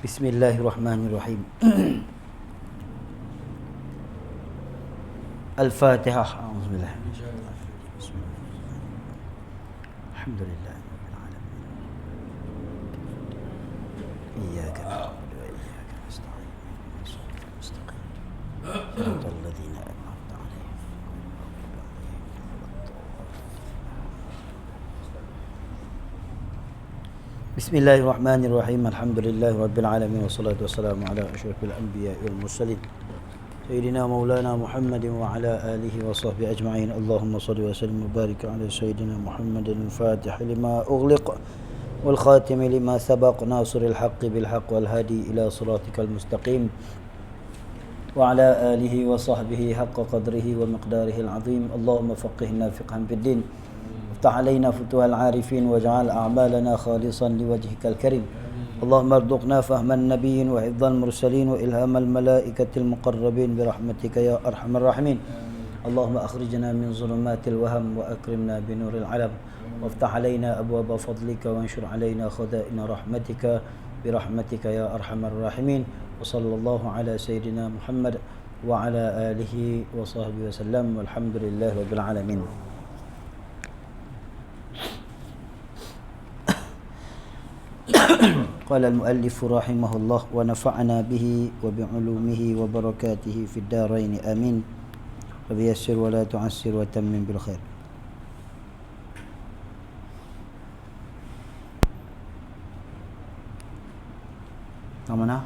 Bismillahirrahmanirrahim. Al-Fatihah. A'udzubillah. Alhamdulillah rabbil alamin. Iyyaka na'budu wa iyyaka nasta'in. Shiratal mustaqim. Shiratal ladzina an'amta 'alaihim. Bismillahirrahmanirrahim. Alhamdulillahi rabbil alamin wassalatu wassalamu ala asyrafil anbiya'i wal mursalin sayyidina maulana Muhammadin wa ala alihi wa sahbihi ajma'in. Allahumma shalli wa sallim wa barik ala sayyidina Muhammadin al-fatih lima ughliq wal khatim lima sabaq nasiril haqqi bil haqq wal hadi ila siratikal mustaqim wa ala alihi wa sahbihi haqqa qadrihi wa miqdarihi al-azim. Allahumma faqihna fiqhan fid din, افتح علينا فتوح العارفين واجعل أعمالنا خالصا لوجهك الكريم. اللهم ارزقنا فهم النبيين وحفظ المرسلين وإلهام الملائكة المقربين برحمتك يا أرحم الراحمين. اللهم أخرجنا من ظلمات الوهم وأكرمنا بنور العلم وافتح علينا أبواب فضلك وانشر علينا خزائن رحمتك برحمتك يا أرحم الراحمين. وصلى الله على سيدنا محمد وعلى آله وصحبه وسلم والحمد لله رب العالمين. قال المؤلف رحمه الله ونفعنا به وبعلومه وبركاته في الدارين آمين. رب يسر ولا تعسر وتمم بالخير. Yang mana?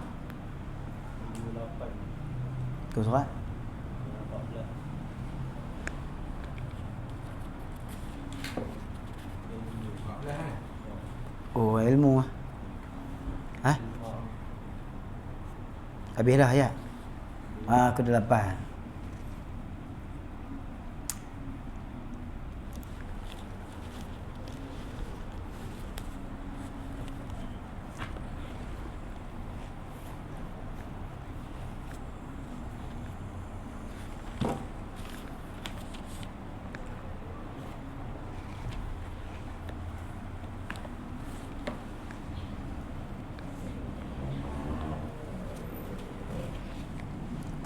Kau surat? Oh, ilmu ah. Ha? Habis dah ya? Ke-8.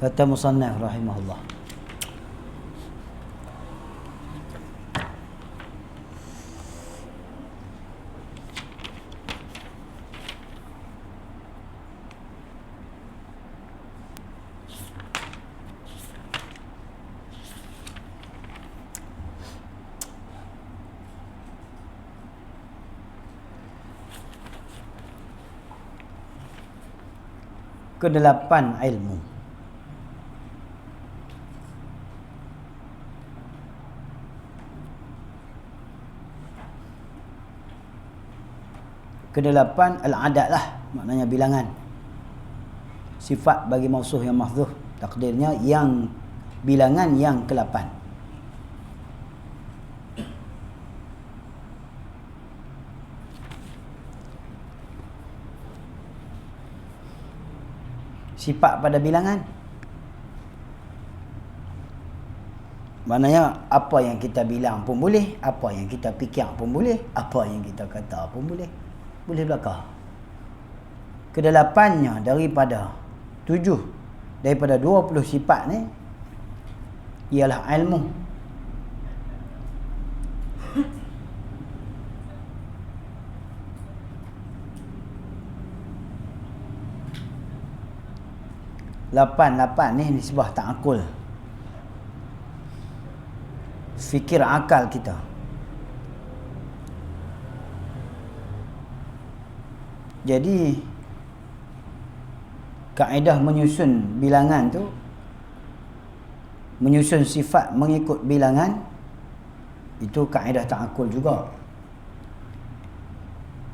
Kata musannaf rahimahullah, ke-8 ilmu. Ke-8 al-adat lah, maknanya bilangan. Sifat bagi mausuh yang mahdzuf, takdirnya yang bilangan yang ke-8. Sifat pada bilangan, maknanya apa yang kita bilang pun boleh, apa yang kita fikir pun boleh, apa yang kita kata pun boleh. Boleh belakang. Ke-8-nya daripada 7 daripada 20 sifat ni ialah ilmu. Lapan ni nisbah ta'akul, fikir akal kita. Jadi kaedah menyusun bilangan tu, menyusun sifat mengikut bilangan, itu kaedah ta'akul juga.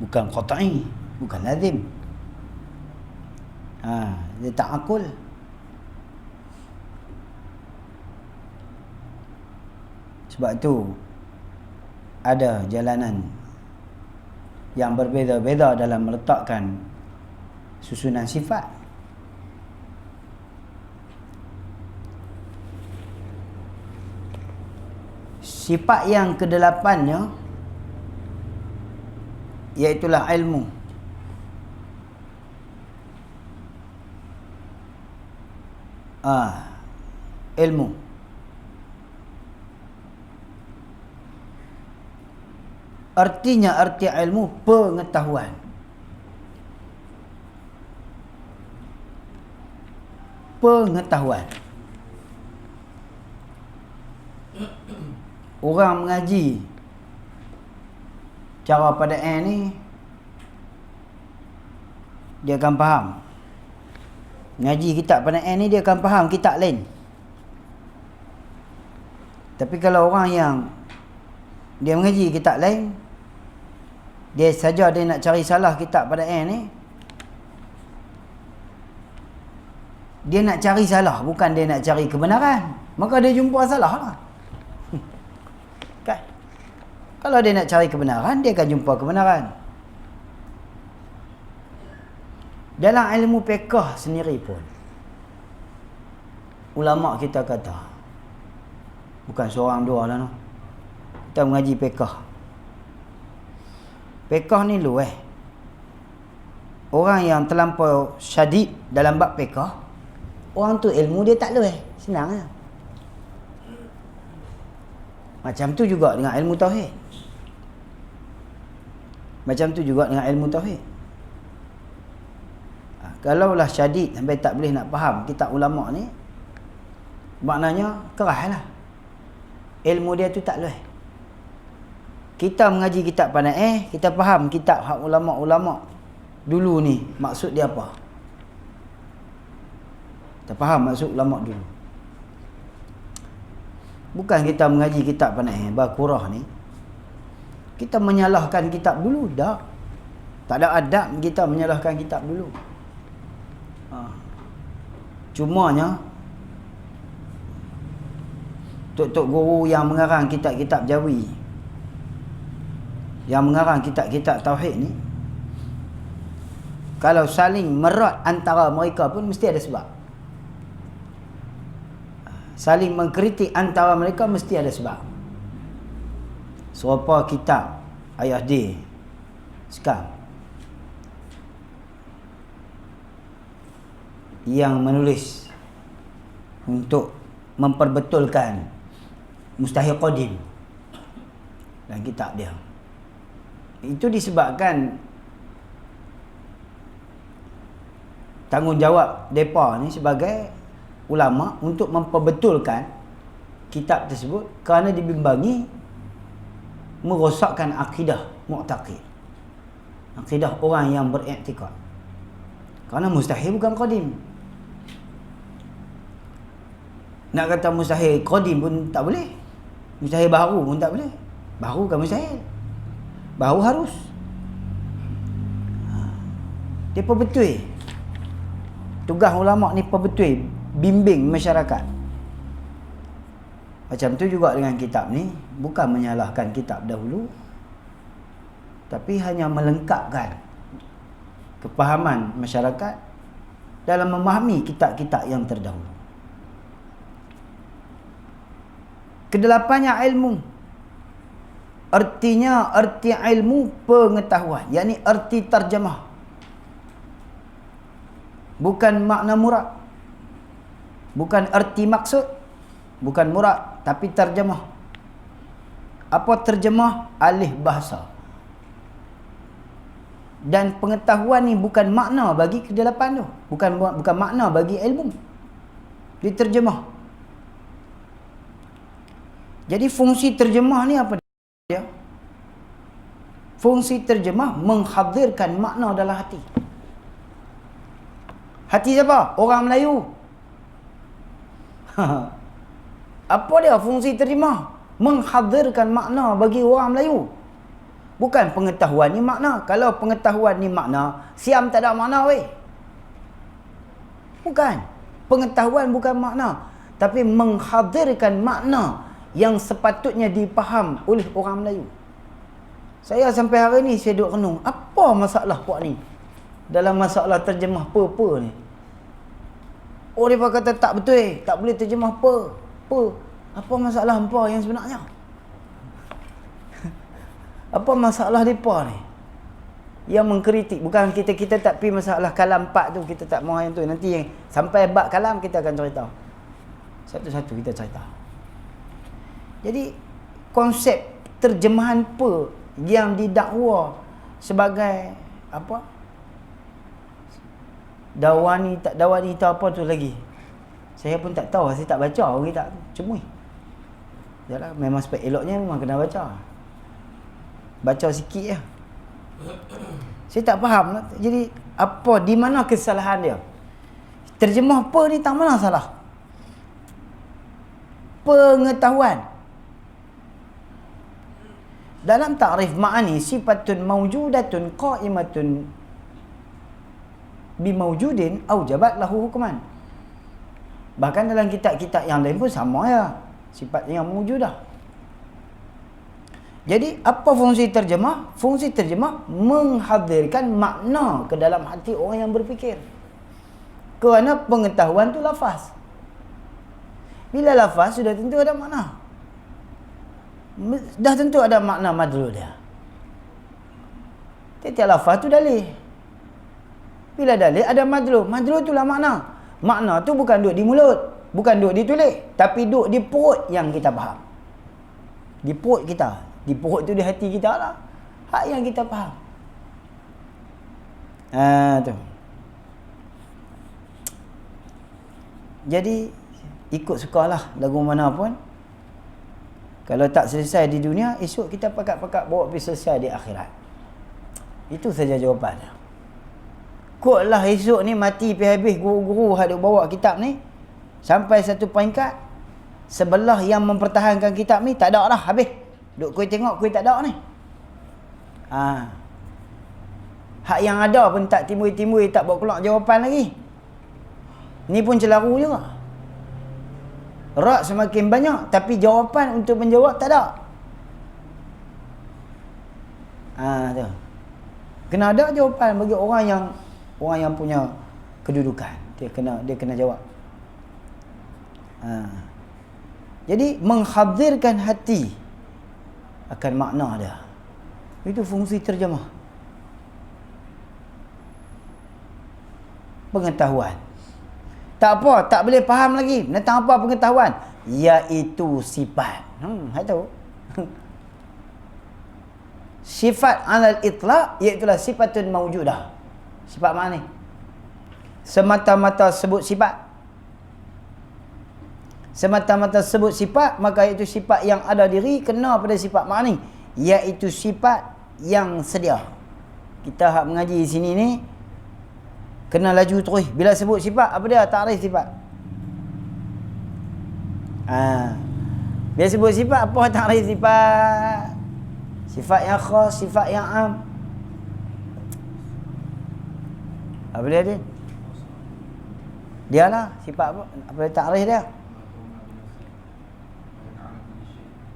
Bukan qat'i, bukan lazim. Dia ta'akul. Sebab itu ada jalanan yang berbeza-beza dalam meletakkan susunan sifat. Sifat yang ke-8-nya iaitulah ilmu. ilmu. Artinya arti ilmu pengetahuan. Pengetahuan. Orang mengaji cara pada ni dia akan faham. Ngaji kitab pada ni dia akan faham kitab lain. Tapi kalau orang yang dia mengaji kitab lain, dia saja dia nak cari salah kitab pada ni, dia nak cari salah, bukan dia nak cari kebenaran. Maka dia jumpa salah lah. Kan? Kalau dia nak cari kebenaran, dia akan jumpa kebenaran. Dalam ilmu fiqh sendiri pun, ulama kita kata, bukan seorang dua lah no, kita mengaji fiqh. Fiqh ni orang yang terlampau syadid dalam bab fiqh, orang tu ilmu dia tak senang lah. Macam tu juga dengan ilmu tauhid. Macam tu juga dengan ilmu tauhid. Kalaulah syadid sampai tak boleh nak faham kitab ulama ni, maknanya keras lah. Ilmu dia tu tak luas. Kita mengaji kitab pandai kita faham kitab hak ulama-ulama dulu ni maksud dia apa. Kita faham maksud ulama dulu. Bukan kita mengaji kitab pandai Baqarah ni kita menyalahkan kitab dulu, dah. Tak ada adab kita menyalahkan kitab dulu. Cumanya tok-tok guru yang mengarang kitab-kitab Jawi, yang mengarang kitab-kitab tauhid ni, kalau saling merat antara mereka pun mesti ada sebab. Saling mengkritik antara mereka mesti ada sebab. Serupa kitab Ayah D sekarang yang menulis untuk memperbetulkan mustahil qadim dalam kitab dia. Itu disebabkan tanggungjawab mereka ni sebagai ulama untuk memperbetulkan kitab tersebut kerana dibimbangi merosakkan akidah mu'taqid, akidah orang yang beriktikad. Kerana mustahil bukan qadim. Nak kata mustahil qadim pun tak boleh. Mustahil baru pun tak boleh. Baru kan mustahil. Baru harus. Dia perbetul. Tugas ulama ni perbetul, bimbing masyarakat. Macam tu juga dengan kitab ni, bukan menyalahkan kitab dahulu, tapi hanya melengkapkan kepahaman masyarakat dalam memahami kitab-kitab yang terdahulu. Kedelapannya ilmu. Artinya arti ilmu pengetahuan, yakni arti terjemah. Bukan makna murad. Bukan arti maksud. Bukan murad, tapi terjemah. Apa terjemah? Alih bahasa. Dan pengetahuan ni bukan makna bagi kedelapan tu. Bukan makna bagi ilmu. Diterjemah. Jadi fungsi terjemah ni apa dia? Fungsi terjemah menghadirkan makna dalam hati. Hati siapa? Orang Melayu. Apa dia fungsi terjemah? Menghadirkan makna bagi orang Melayu. Bukan pengetahuan ni makna. Kalau pengetahuan ni makna, siam tak ada makna weh. Bukan. Pengetahuan bukan makna, tapi menghadirkan makna yang sepatutnya dipaham oleh orang Melayu. Saya sampai hari ni saya duduk renung, apa masalah puak ni dalam masalah terjemah apa ni? Oh, dia kata tak betul, tak boleh terjemah apa. Apa masalah hampa yang sebenarnya? Apa masalah mereka ni? yang mengkritik. Bukan kita tak pi masalah kalam 4 tu, kita tak mau yang tu. Nanti yang sampai bab kalam kita akan cerita. Satu-satu kita cerita. Jadi konsep terjemahan apa yang didakwa sebagai apa? Dawani tak apa tu lagi. Saya pun tak tahu, saya tak baca, orang tak cemui. Yalah, memang sebab eloknya memang kena baca. Baca sikit je. Saya tak faham. Jadi apa, di mana kesalahan dia? Terjemah apa ni tak mana salah? Pengetahuan. Dalam ta'rif ma'ani sifatun mawjudatun qa'imatun bimawjudin aujabat lahu hukuman. Bahkan dalam kitab-kitab yang lain pun sama ya, sifat yang mawjudah. Jadi apa fungsi terjemah? Fungsi terjemah menghadirkan makna ke dalam hati orang yang berfikir. Kerana pengetahuan tu lafaz. Bila lafaz sudah tentu ada makna. Dah tentu ada makna madlul dia. Tiap-tiap lafaz tu dalil. Bila dalil ada madlul. Madlul itulah makna. Makna tu bukan duduk di mulut, bukan duduk ditulis, tapi duduk di perut yang kita faham. Di perut kita. Di perut tu di hati kita lah. Hak yang kita faham. Tu. Jadi ikut sukalah lagu mana pun. Kalau tak selesai di dunia, esok kita pakat-pakat bawa pergi selesai di akhirat. Itu saja jawapannya. Kotlah esok ni mati pergi habis guru-guru hadap bawa kitab ni sampai satu peringkat, sebelah yang mempertahankan kitab ni tak ada dah, habis. Duk kau tengok kau tak ada ni. Hak yang ada pun tak timbul-timbul, tak buat keluar jawapan lagi. Ni pun celaru juga. Rak semakin banyak tapi jawapan untuk menjawab tak ada. Tu. Kena ada jawapan bagi orang yang punya kedudukan. Dia kena jawab. Jadi menghadirkan hati akan makna dia. Itu fungsi terjemah. Pengetahuan. Tak apa, tak boleh faham lagi. Tentang apa pengetahuan? Iaitu sifat. Tahu. Sifat alal itlaq iaitulah sifatun mawjudah. Sifat mana ni? Semata-mata sebut sifat. Semata-mata sebut sifat, maka itu sifat yang ada diri kena pada sifat makni, iaitu sifat yang sedia. Kita hak mengaji di sini ni kena laju terus. Bila sebut sifat, apa dia? Ta'rif sifat. Bila sebut sifat, apa ta'rif sifat? Sifat yang khas, sifat yang am. Apa dia ni? Dialah sifat apa? Apa dia ta'rif dia?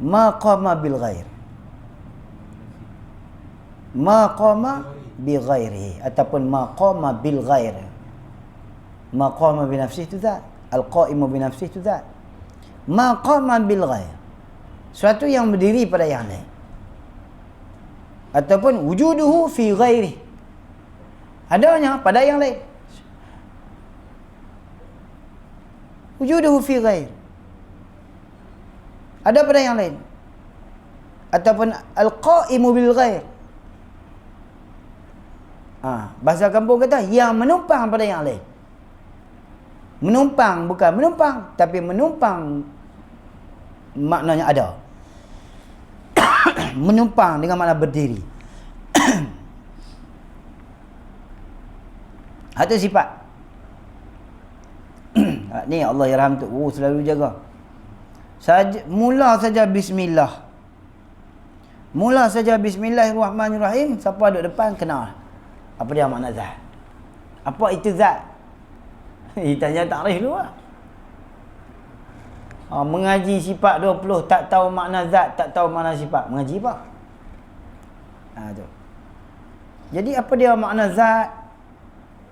Maqama bil ghair. Maqama bi ghairihi ataupun maqama bil ghair. Maqama bi nafsihi tu zat. Al-qa'imu bi nafsihi tu zat. Maqama bil ghair. Suatu yang berdiri pada yang lain. Ataupun wujuduhu fi ghairihi. Adanya pada yang lain. Wujuduhu fi ghair. Ada pada yang lain. Ataupun al-qa'imu bil ghair. Bahasa kampung kata yang menumpang pada yang lain. Menumpang bukan menumpang, tapi menumpang maknanya ada. Menumpang dengan makna berdiri. Itu sifat. Ni Allah yarham tu. Selalu jaga. Mula saja bismillah. Mula saja bismillahirrahmanirrahim. Siapa duduk depan kenal. Apa dia makna zat? Apa itu zat? Tanya takrif dulu lah. Mengaji sifat 20 tak tahu makna zat, tak tahu makna sifat. Mengaji apa? Tu. Jadi apa dia makna zat?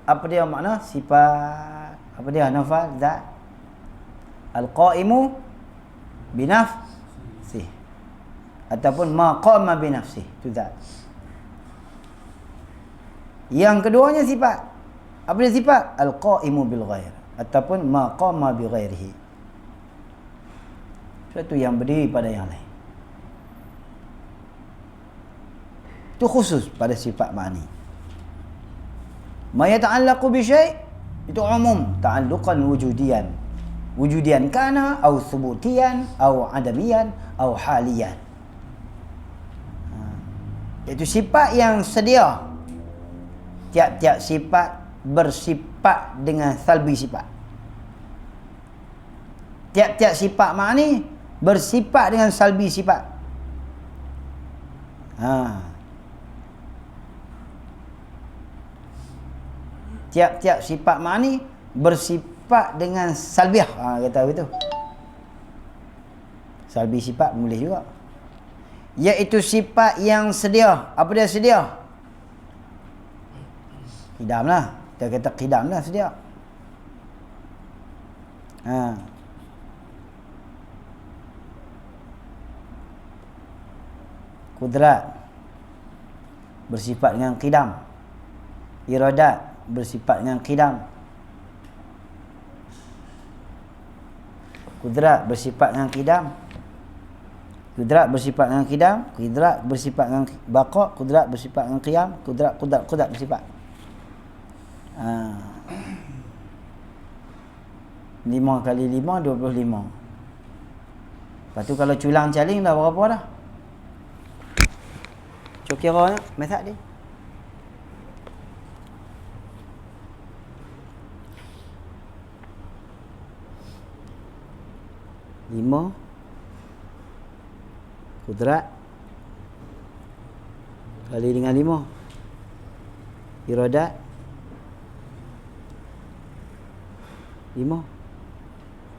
Apa dia makna sifat? Apa dia nafal zat? Al-qa'imu binafsih ataupun maqama binafsih, itu zat. Yang keduanya sifat. Apa dia sifat? Al-qa'imu bil ghair ataupun maqama bi ghairihi. Suatu yang berdiri pada yang lain. Itu khusus pada sifat ma'ni. Ma yata'allaqu bi syai' itu umum, ta'alluqan wujudian. Wujudian kana atau thubutian atau adamian atau halian. Itu sifat yang sedia. Tiap-tiap sifat bersifat dengan salbi sifat. Tiap-tiap sifat ma'ni bersifat dengan salbi sifat. Tiap-tiap sifat ma'ni bersifat dengan salbiah. Kata begitu. Salbi sifat boleh juga. Iaitu sifat yang sedia. Apa dia sedia? Qidam lah. Kita kata qidam lah sedia. Kudrat bersifat dengan qidam. Iradat bersifat dengan qidam. Kudrat bersifat dengan qidam. Kudrat bersifat dengan qidam. Kudrat bersifat dengan baqa. Kudrat bersifat dengan qiyam. Kudrat bersifat. 5 kali 5 25. Lepas tu kalau culang caling dah berapa dah? Cuk kira ni method dia. Lima kudrat kali dengan 5 iradat 5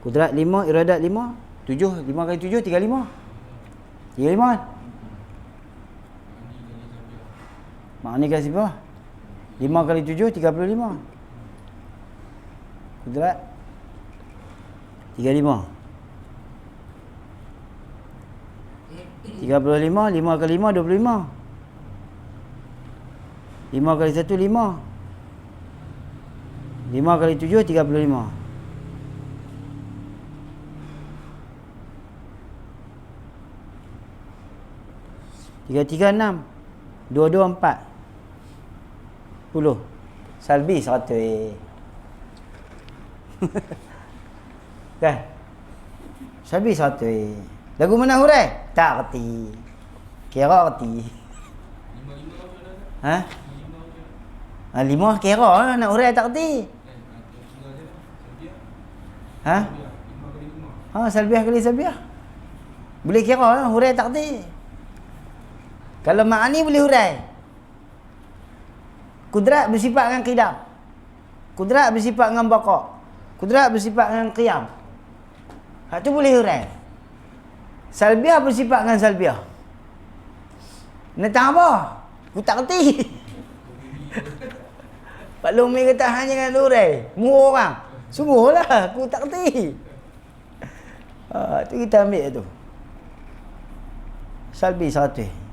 kudrat 5 iradat 5 7 5 kali 7 35 kan makni kali siapa 5 kali 7 35 kudrat 35 5 kali 5 25 5 kali 1 5 5 kali 7 35 3 6 2 2 4 10 salbi 100 kan salbi 100 lagu mana hurai tak reti kira reti 5 kira nak hurai tak reti salbiah kali salbiah boleh kira hurai tak reti. Kalau ma'ani boleh hurai. Kudrat bersifat dengan qidam. Kudrat bersifat dengan baqa. Kudrat bersifat dengan qiyam. Hak tu boleh hurai. Salbiah bersifat dengan salbiah. Nak tahu apa? Aku tak kerti. Pak Lumi kata hanya dengan hurai. Semua orang. Semualah aku tak kerti. Tu kita ambil tu. Salbi 100.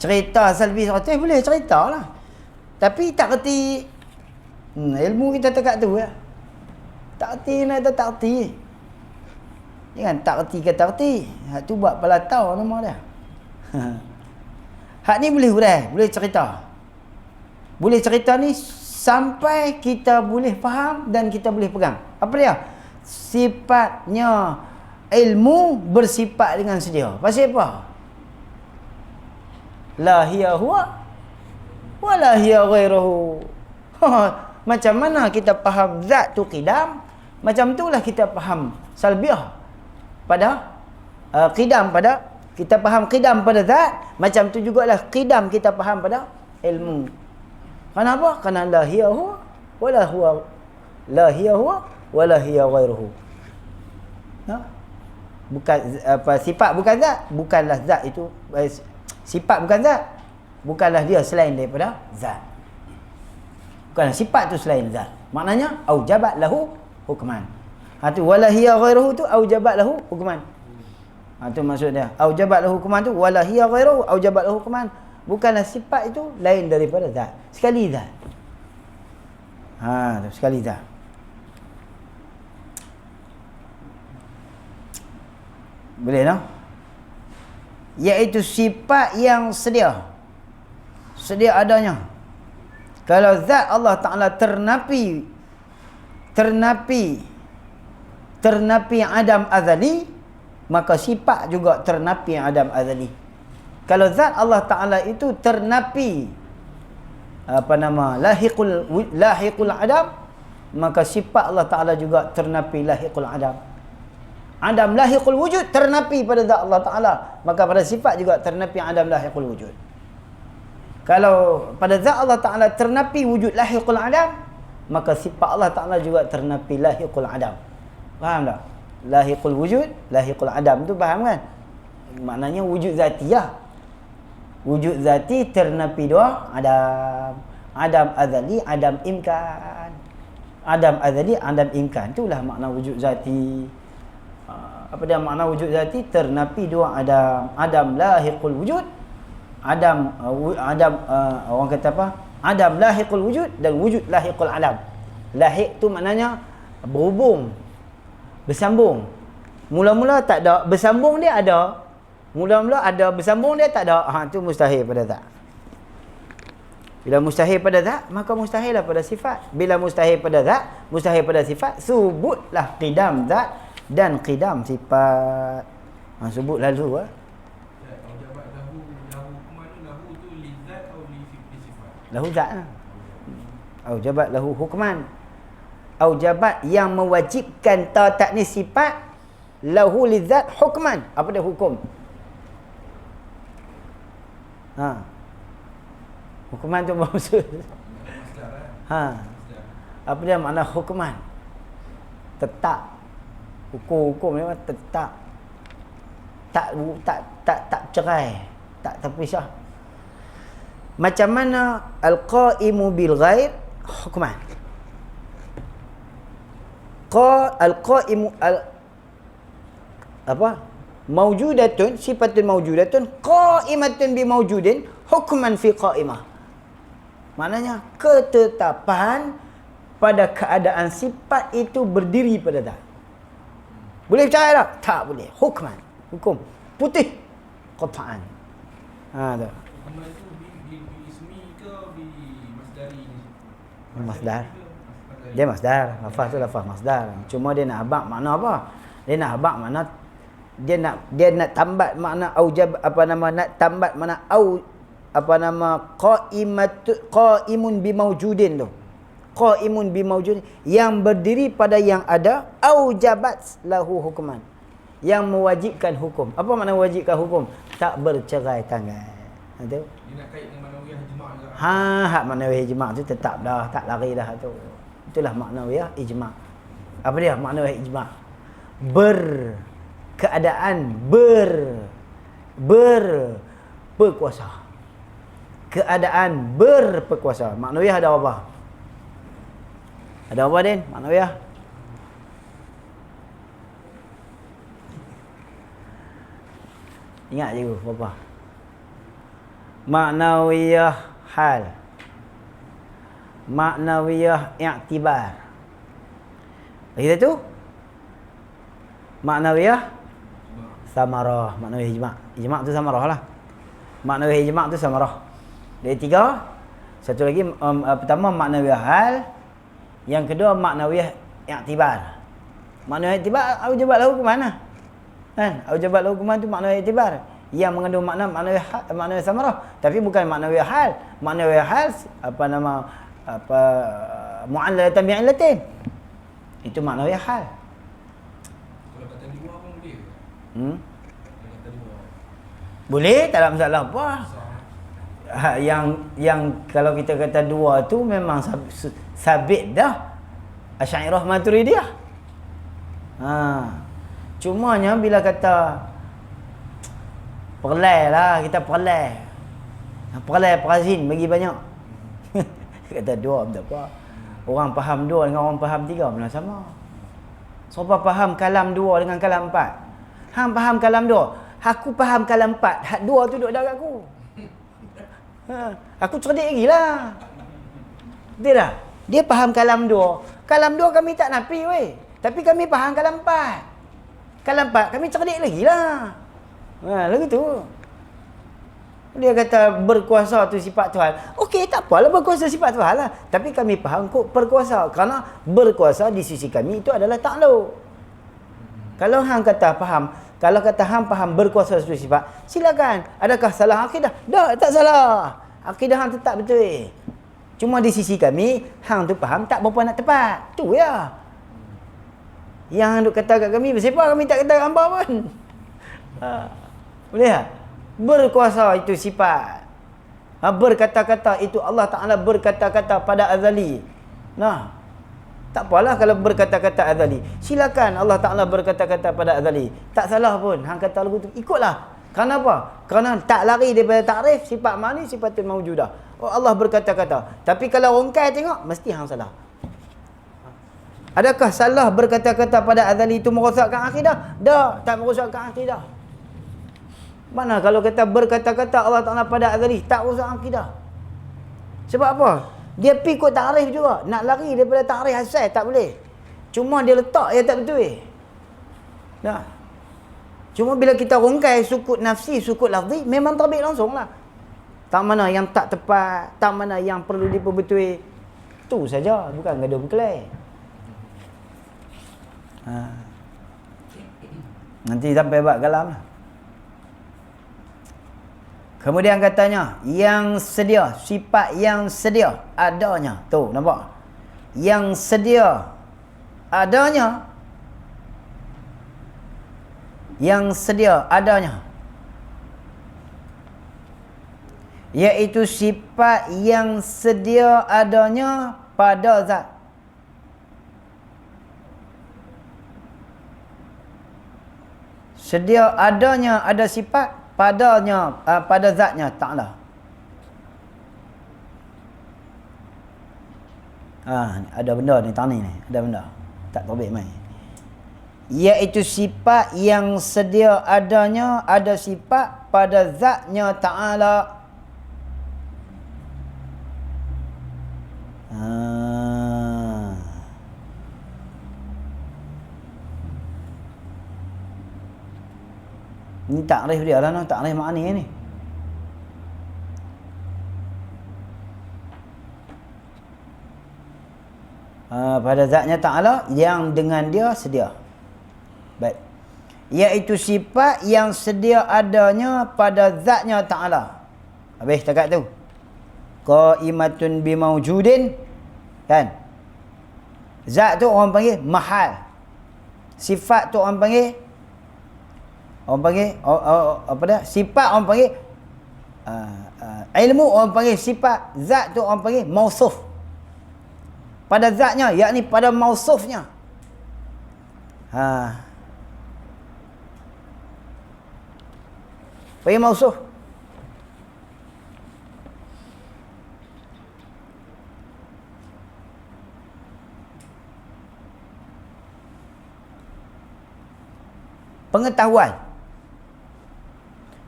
Cerita salbi 100 boleh cerita lah. Tapi tak kerti ilmu kita dekat tu ya. Tak kerti nak tak kerti. Jangan tak kerti kata kerti. Hak tu buat pelatau nama dia. Hak ni boleh hurai, boleh cerita. Boleh cerita ni sampai kita boleh faham dan kita boleh pegang. Apa dia? Sifatnya ilmu bersifat dengan sedia. Pasal apa? La hiya huwa wa la hiya ghairuhu. Macam mana kita faham zat tu qidam, macam itulah kita faham salbiah pada qidam pada kita faham qidam pada zat, macam tu jugalah qidam kita faham pada ilmu. Kenapa? Kerana la hiya huwa wa la huwa la hiya huwa wa la hiya ghairuhu. Bukan apa sifat bukan zat, bukanlah zat itu sifat bukan zat, bukanlah dia selain daripada zat. Bukanlah sifat tu selain zat. Maknanya aujabat lahu hukman. Tu wala hiya ghairuhu tu aujabat lahu hukman. Tu maksud dia. Aujabat lahu hukman tu wala hiya ghairuhu aujabat lahu hukman. Bukanlah sifat itu lain daripada zat. Sekali zat. Sekali tak? Boleh tak? Iaitu sifat yang sedia adanya. Kalau zat Allah Ta'ala ternapi Adam azali, maka sifat juga ternapi Adam azali. Kalau zat Allah Ta'ala itu ternapi lahiqul Adam, maka sifat Allah Ta'ala juga ternapi lahiqul Adam. Adam lahiqul wujud, ternapi pada zat Allah Ta'ala, maka pada sifat juga ternapi Adam lahiqul wujud. Kalau pada zat Allah Ta'ala ternapi wujud lahiqul Adam, maka sifat Allah Ta'ala juga ternapi lahiqul Adam. Faham tak? Lahiqul wujud, lahiqul Adam tu faham kan? Maknanya wujud zatiyah. Wujud zati ternapi dua Adam. Adam azali, Adam imkan. Adam azali, Adam imkan. Itulah makna wujud zati. Apa dia makna wujud zati? Ternapi dua Adam. Adam lahiqul wujud. Adam orang kata apa? Adam lahiqul wujud dan wujud lahiqul Adam. Lahiq tu maknanya berhubung, bersambung. Mula-mula tak ada, bersambung dia ada. Mula-mula ada, bersambung dia tak ada. Tu mustahil pada zat. Bila mustahil pada zat, maka mustahillah pada sifat. Bila mustahil pada zat, mustahil pada sifat, subutlah qidam zat dan qidam sifat. Sebut lalu lahu zat lah. Aujabat lahu hukman. Aujabat yang mewajibkan ta'nis sifat, lahu lidzat hukman. Apa dia hukum? Hukuman tu maksud. Apa dia makna hukuman? Tetap. Hukum memang tetap. Tak cerai, tak terpisah. Macam mana al-qaimu bil ghair hukman? Al-qaimu mawjudatun, sifatun mawjudatun qaimatun bi mawjudin hukman fi qaimah. Maknanya ketetapan pada keadaan sifat itu berdiri pada zat. Boleh percaya tak? Tak boleh. Hukman, hukum putih qat'an. Tu. Masdar. Dia masdar. Lafaz tu lafaz masdar. Cuma dia nak abang makna apa? Dia nak abang makna dia nak tambat makna aujab, nak tambat makna qaimun bi mawjudin tu. Qaimun bi mawjudin, yang berdiri pada yang ada, aujabat lahu hukman, yang mewajibkan hukum. Apa makna mewajibkan hukum? Tak bercerai tangan. Dia nak kait dengan manawiyah ijma' juga. Hak manawiyah ijma' tu tetap dah, tak lari dah tu. Itulah maknawiyah ijma'. Apa dia maknawiyah ijma'? Keadaan berkuasa. Keadaan berperkuasa. Maknawiyah ada apa? Ada apa, Din? Maknawiyah? Ingat je apa? Maknawiyah hal. Maknawiyah i'tibar. Kita tu maknawiyah samarah. Maknawiyah ijma'. Ijma' tu samarah lah. Maknawiyah ijma' tu samarah. Dari tiga. Satu lagi pertama maknawiyah hal. Yang kedua maknawiyah i'tibar. Maknawiyah i'tibar aujabat lahu hukuman lah. Kan? Aujabat lahu hukuman tu maknawiyah i'tibar, yang mengandung maknawiyah samarah, tapi bukan maknawiyah hal. Maknawiyah hal mu'allalatan bi'illatin. Itu maknawiyah hal. Kalau kata dua pun boleh. Kalau kata dua. Boleh, tak ada masalah apa. Yang kalau kita kata dua tu memang sabit dah. Asy'ariyah Maturidiyah. Cumanya bila kata perlai lah, kita perlai perazin bagi banyak. Kata dua tak apa. Orang faham dua dengan orang faham tiga mana sama. Siapa faham kalam dua dengan kalam empat? Hang faham kalam dua, aku faham kalam empat. Hak dua tu duduk dekat aku. Aku cerdik lagi lah. Betul tak? Dia faham kalam 2. Kalam 2 kami tak nafi weh. Tapi kami faham kalam 4. Kalam 4 kami cerdik lagi lah. Lagi tu. Dia kata berkuasa tu sifat Tuhan. Okey, tak apalah berkuasa sifat Tuhan lah. Tapi kami faham kok berkuasa. Kerana berkuasa di sisi kami itu adalah takluk. Kalau hang kata faham, kalau kata hang faham berkuasa satu sifat, silakan. Adakah salah akidah? Tak salah. Akidah hang tetap betul. Cuma di sisi kami, hang tu faham tak berapa nak tepat. Tu ya. Yang hang duk kata kat kami, siapa kami tak kata hamba pun. Boleh tak? Berkuasa itu sifat. Berkata-kata itu Allah Ta'ala berkata-kata pada azali. Nah, tak apalah kalau berkata-kata azali. Silakan Allah Ta'ala berkata-kata pada azali. Tak salah pun. Hang kata lagu tu, ikutlah. Kerana apa? Kerana tak lari daripada takrif sifat mani sifatul mawjudah. Oh, Allah berkata-kata. Tapi kalau rongkai tengok, mesti hang salah. Adakah salah berkata-kata pada azali itu merosakkan akidah? Tak merosakkan akidah. Mana kalau kata berkata-kata Allah Ta'ala pada azali tak rosak akidah? Sebab apa? Dia pergi ikut takrif juga. Nak lari daripada takrif asal tak boleh. Cuma dia letak yang tak betul. Nah. Cuma bila kita rongkai sukut nafsi, sukut lafzi, memang terbit langsung lah. Tak mana yang tak tepat, tak mana yang perlu diperbetui. Tu saja, bukan gaduh berkelahi. Nanti sampai bab kalam lah. Kemudian katanya, yang sedia, sifat yang sedia adanya. Tu, nampak? Yang sedia adanya. Yang sedia adanya. Iaitu sifat yang sedia adanya pada zat. Sedia adanya ada sifat padanya, pada zatnya Ta'ala. Ada benda ni, tani ni. Ada benda. Tak terbit mai. Iaitu sifat yang sedia adanya ada sifat pada zatnya Ta'ala. Ini takrif dia lah, takrif makni ni. Pada zatnya Ta'ala yang dengan dia sedia. Baik. Iaitu sifat yang sedia adanya pada zatnya Ta'ala. Habis takat tu. Qaimatun bimawjudin. Kan? Zat tu orang panggil mahal. Sifat tu orang panggil apa dah? Sifat orang panggil ilmu orang panggil sifat. Zat tu orang panggil mausuf. Pada zatnya, yakni pada mausufnya. Panggil mausuf.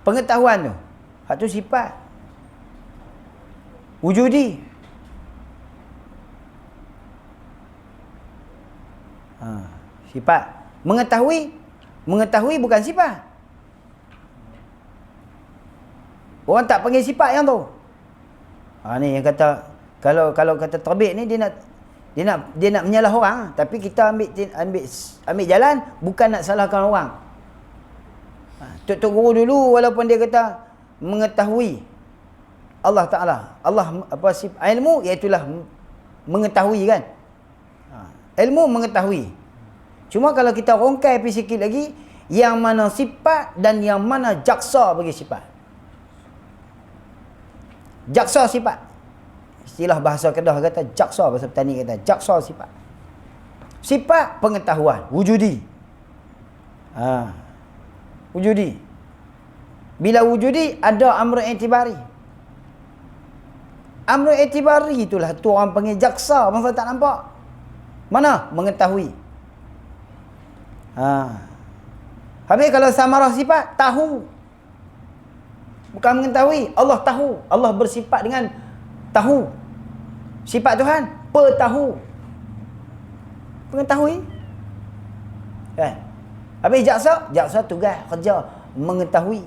Pengetahuan tu, hak tu sifat wujudi. Sifat. Mengetahui bukan sifat. Orang tak panggil sifat yang tu. Ni yang kata kalau kata terbit ni dia nak menyalah orang, tapi kita ambil jalan bukan nak salahkan orang. Tok guru dulu walaupun dia kata mengetahui Allah Ta'ala. Allah ilmu iaitulah mengetahui kan. Ilmu mengetahui. Cuma kalau kita rongkai pergi sikit lagi, yang mana sifat dan yang mana jaksa bagi sifat. Jaksa sifat. Istilah bahasa Kedah kata jaksa, bahasa petani kata jaksa sifat. Sifat pengetahuan, wujudi. Wujudi. Bila wujudi ada amr i'tibari. Amr i'tibari itulah tu orang panggil jaksa, masa tak nampak. Mana? Mengetahui. Habis kalau samarah sifat, tahu. Bukan mengetahui. Allah tahu. Allah bersifat dengan tahu. Sifat Tuhan Mengetahui. Kan? Habis jaksa tugas kerja mengetahui.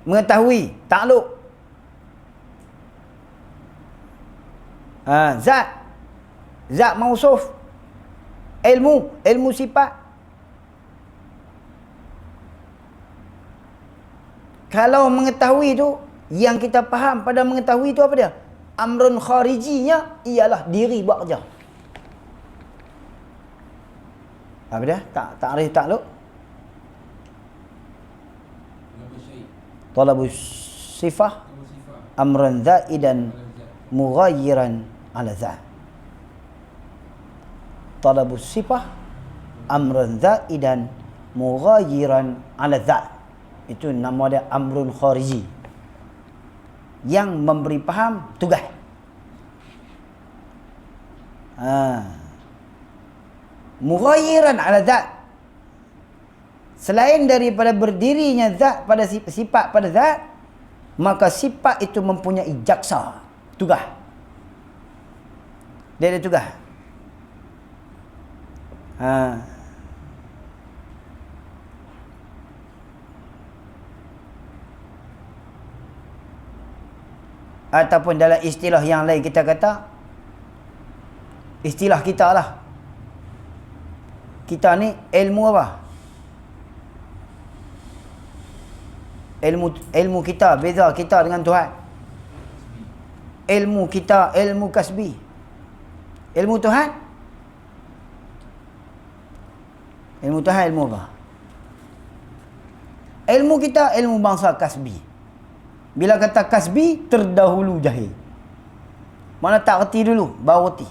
Mengetahui, takluk. Zat mausuf. Ilmu sifat. Kalau mengetahui tu, yang kita faham pada mengetahui tu apa dia? Amrun kharijinya ialah diri buat kerja. Apa dia? Ta'rif takluk. Talabus sifah amran zaidan mughayyiran ala zat. Talabus sifah amran zaidan mughayyiran ala zat. Itu nama dia amrun khariji, yang memberi faham tugas. Mughayyiran ala zat, selain daripada berdirinya zat pada sifat pada zat, maka sifat itu mempunyai jaksa, tugas. Dia ada tugas. Ataupun dalam istilah yang lain kita kata, istilah kita lah, kita ni ilmu apa? Ilmu kita, beza kita dengan Tuhan. Ilmu kita, ilmu kasbi. Ilmu Tuhan, ilmu Tuhan ilmu apa? Ilmu kita, ilmu bangsa kasbi. Bila kata kasbi, terdahulu jahil. Mana tak reti dulu, baru reti.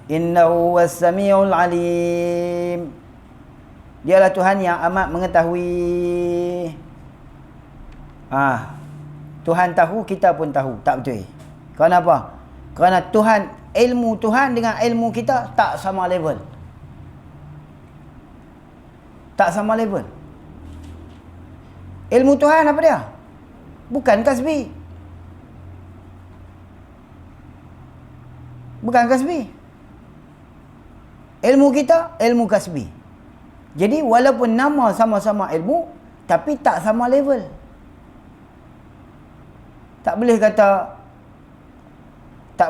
Innahu was-sami'ul alim. Dialah Tuhan yang amat mengetahui. Tuhan tahu, kita pun tahu. Tak betul. Kenapa? Kerana Tuhan, ilmu Tuhan dengan ilmu kita tak sama level. Tak sama level. Ilmu Tuhan apa dia? Bukan kasbi. Bukan kasbi. Ilmu kita, ilmu kasbi. Jadi walaupun nama sama-sama ilmu, tapi tak sama level. Tak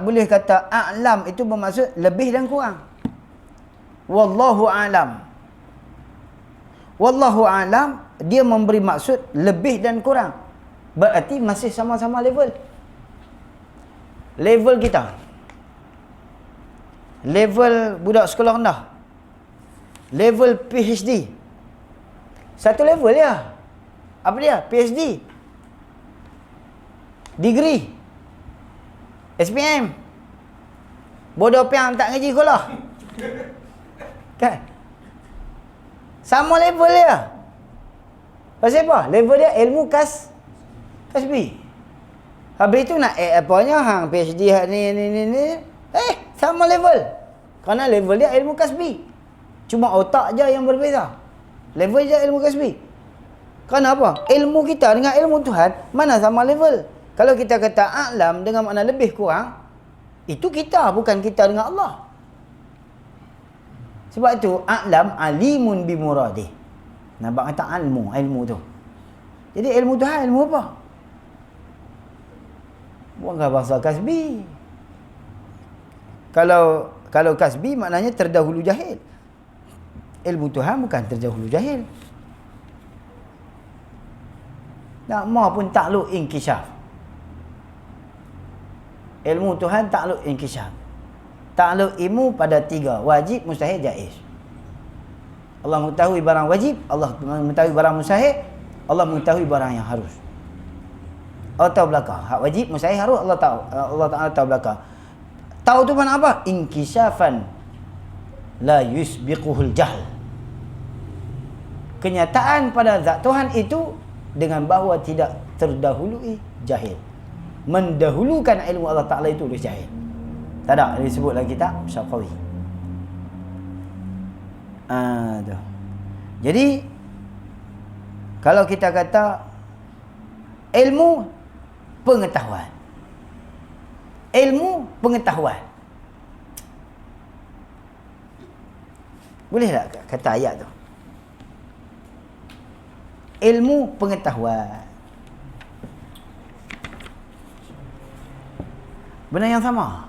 boleh kata a'lam itu bermaksud lebih dan kurang. Wallahu a'lam. Wallahu a'lam, dia memberi maksud lebih dan kurang. Berarti masih sama-sama level. Level kita, level budak sekolah rendah, level PhD, satu level ya. Apa dia? PhD, degree, SPM. Bodoh piang tak ngaji sekolah. Kan? Sama level dia. Pasal apa? Level dia ilmu kasbi. Habis itu nak apanya hang PhD hang ni. Sama level. Kerana level dia ilmu kasbi. Cuma otak je yang berbeza. Level je ilmu kasbi. Kerana apa? Ilmu kita dengan ilmu Tuhan mana sama level. Kalau kita kata a'lam dengan makna lebih kurang, itu kita, bukan kita dengan Allah. Sebab itu a'lam alimun bimuradih. Nampak kata ilmu tu. Jadi ilmu Tuhan ilmu apa? Bukan bahasa kasbi. Kalau kasbi maknanya terdahulu jahil. Ilmu Tuhan bukan terdahulu jahil. Nama pun takluk inkisyaf. Ilmu Tuhan takluk inkisyaf. Takluk ilmu pada tiga, wajib, mustahil, jaiz. Allah mengetahui barang wajib, Allah mengetahui barang mustahil, Allah mengetahui barang yang harus. Allah tahu belakang. Hak wajib, mustahil, harus, Allah tahu. Allah Ta'ala tahu belakang. Tahu tu mana apa? Inkisyafan la yusbiquhul jahl. Kenyataan pada zat Tuhan itu dengan bahawa tidak terdahului jahil. Mendahulukan ilmu Allah Ta'ala itu oleh jahil. Tak ada, disebut dalam kitab Syaqawi. Jadi Kalau kita kata ilmu pengetahuan. Ilmu pengetahuan. Boleh tak kata ayat tu? Ilmu pengetahuan. Benda yang sama.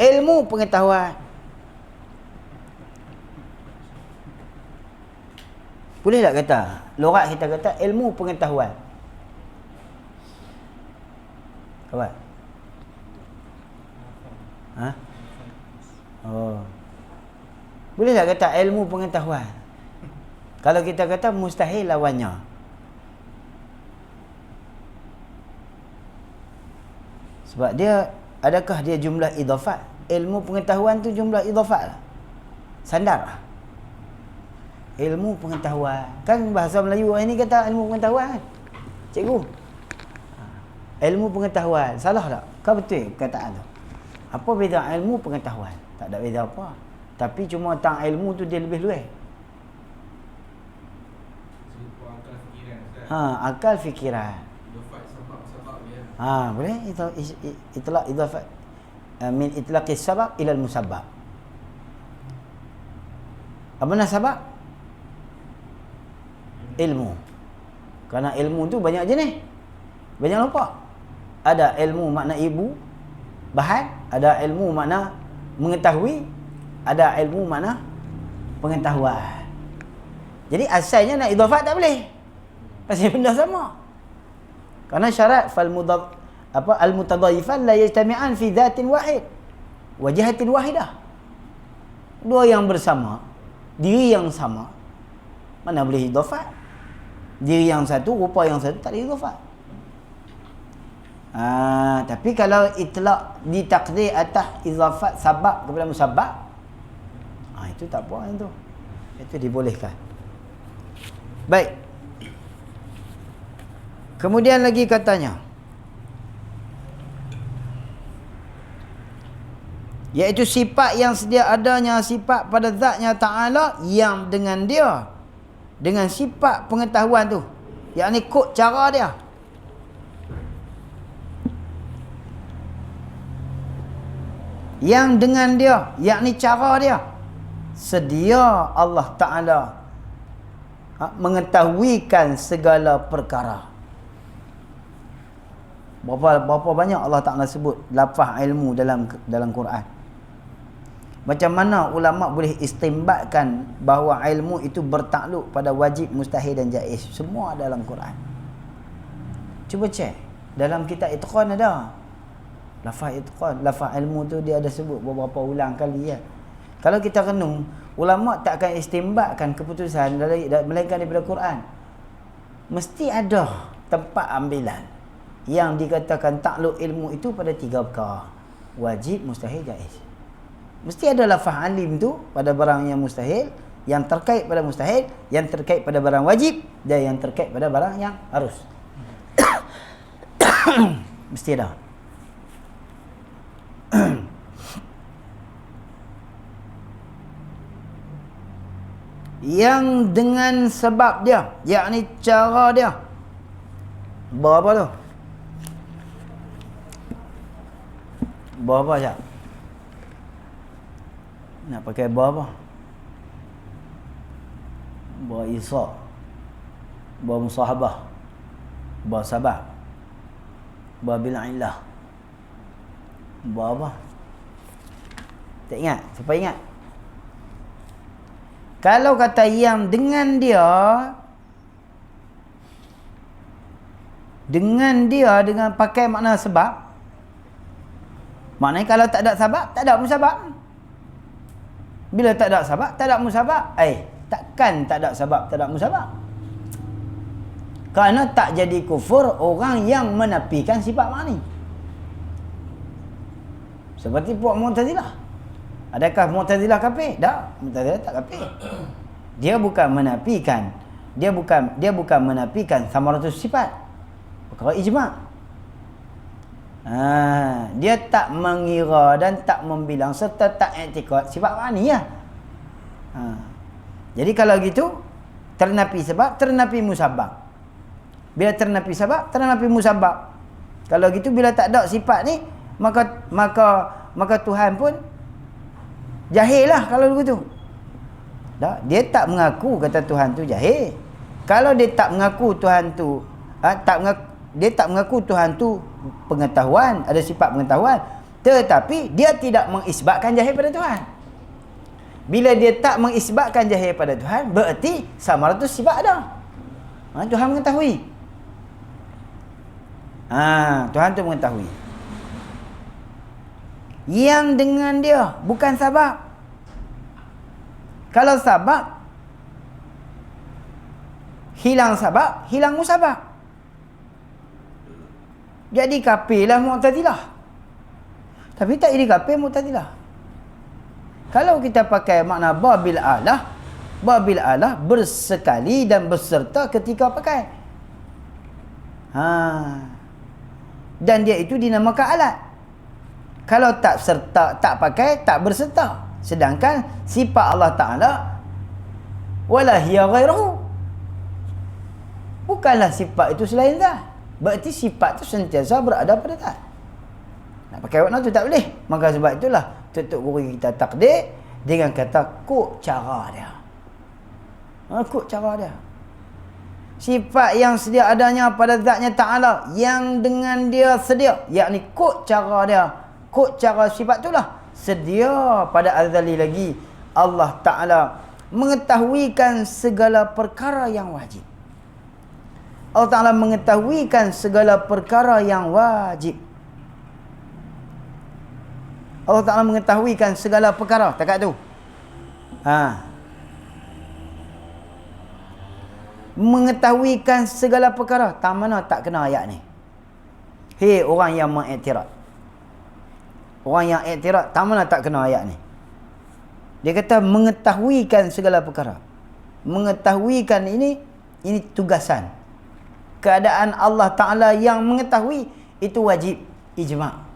Ilmu pengetahuan. Boleh tak kata? Lorat kita kata ilmu pengetahuan. Kawan? Ha? Oh. Boleh tak kata ilmu pengetahuan? Kalau kita kata mustahil lawannya. Sebab dia, adakah dia jumlah idhafat? Ilmu pengetahuan tu jumlah idhafat lah. Sandar lah. Ilmu pengetahuan. Kan bahasa Melayu hari ni kata ilmu pengetahuan kan? Cikgu. Ilmu pengetahuan. Salah tak? Kau betul perkataan tu. Apa beza ilmu pengetahuan? Tak ada beza apa. Tapi cuma tang ilmu tu dia lebih luas. Akal fikiran. Akal fikiran. Idhafat sebab dia. Boleh itu itlaq idhafat min itlaqis sabab ila al musabbab. Apa nak sabab? Ilmu. Kerana ilmu tu banyak jenis. Banyak lupa. Ada ilmu makna ibu, bahan, ada ilmu makna mengetahui, ada ilmu makna pengetahuan. Jadi asalnya nak idhafat tak boleh. Pasal benda sama. Kerana syarat al mutadhaifan la yajtami'an fi dhatin wahid wa jihatin wahidah. Dua yang bersama, diri yang sama, mana boleh idhafat? Diri yang satu, rupa yang satu tak boleh idhafat. Tapi kalau itlaq ditakdir atas idhafat sabab kepada musabbab, itu tak apa itu. Itu dibolehkan. Baik. Kemudian lagi katanya, iaitu sifat yang sedia adanya sifat pada zatnya Ta'ala yang dengan dia, dengan sifat pengetahuan tu, yakni kod cara dia. Yang dengan dia, yakni cara dia, sedia Allah Ta'ala mengetahuikan segala perkara. Berapa banyak Allah Ta'ala sebut lafaz ilmu dalam Quran. Macam mana ulama boleh istimbatkan bahawa ilmu itu bertakluk pada wajib, mustahil dan jaiz. Semua dalam Quran. Cuba cek. Dalam kitab Itqan ada. Lafaz Itqan, lafaz ilmu tu dia ada sebut beberapa ulang kali ya. Kalau kita renung, ulama tak akan istimbatkan keputusan melainkan daripada Quran. Mesti ada tempat ambilan yang dikatakan takluk ilmu itu pada tiga perkara. Wajib, mustahil, jaiz. Mesti ada lafaz alim tu pada barang yang mustahil, yang terkait pada mustahil, yang terkait pada barang wajib, dan yang terkait pada barang yang harus. Mesti ada. Yang dengan sebab dia, yakni cara dia. Berapa tu? Berapa je? Nak pakai berapa? Isa, musahabah, sabab, bil'illah. Apa? Tak ingat? Siapa ingat? Kalau kata yang dengan dia, dengan pakai makna sebab, maknanya kalau tak ada sebab, tak ada musabab. Bila tak ada sebab, tak ada musabab. Takkan tak ada sebab, tak ada musabab. Kerana tak jadi kufur orang yang menafikan sifat makni. Seperti puak Mu'tazilah. Adakah Mu'tazilah kafir? Tak, Mu'tazilah tak kafir. Dia bukan menafikan, dia bukan menafikan samaratus sifat. Perkara ijma'. Dia tak mengira dan tak membilang serta tak i'tikad sifat makni ya. Jadi kalau gitu, ternapi sebab, ternapi musabab. Bila ternapi sebab, ternapi musabab. Kalau gitu bila tak ada sifat ni, maka Tuhan pun jahil lah kalau begitu. Tak, dia tak mengaku kata Tuhan tu jahil. Kalau dia tak mengaku Tuhan tu dia tak mengaku Tuhan tu pengetahuan, ada sifat pengetahuan, tetapi dia tidak mengisbatkan jahil pada Tuhan. Bila dia tak mengisbatkan jahil pada Tuhan, berarti samaratus sifat ada. Tuhan mengetahui. Tuhan tu mengetahui. Yang dengan dia bukan sabab. Kalau sabab, hilang sabab, hilang musabab. Jadi kafirlah Mu'tazilah. Tapi tak jadi kafir Mu'tazilah. Kalau kita pakai makna babil alah bersekali dan berserta ketika pakai. Dan dia itu dinamakan alat. Kalau tak serta, tak pakai, tak berserta. Sedangkan sifat Allah Ta'ala wala hiya ghairuhu, bukanlah sifat itu selain zat. Berarti sifat tu sentiasa berada pada zat. Nak pakai makna tu tak boleh. Maka sebab itulah Tok Guru kita takdir dengan kata kok cara dia. Kok cara dia. Sifat yang sedia adanya pada zatnya Ta'ala, yang dengan dia sedia, yakni kok cara dia, kok cara sifat itulah sedia pada azali lagi. Allah Ta'ala mengetahuikan segala perkara yang wajib. Allah Ta'ala mengetahuikan segala perkara yang wajib. Allah Ta'ala mengetahuikan segala perkara. Takat tu. Mengetahuikan segala perkara. Tak mana tak kena ayat ni. Hei orang yang mengiktiraf. Orang yang iktiraf, tak mana tak kena ayat ni. Dia kata mengetahuikan segala perkara. Mengetahuikan ini tugasan. Keadaan Allah Ta'ala yang mengetahui itu wajib ijma'.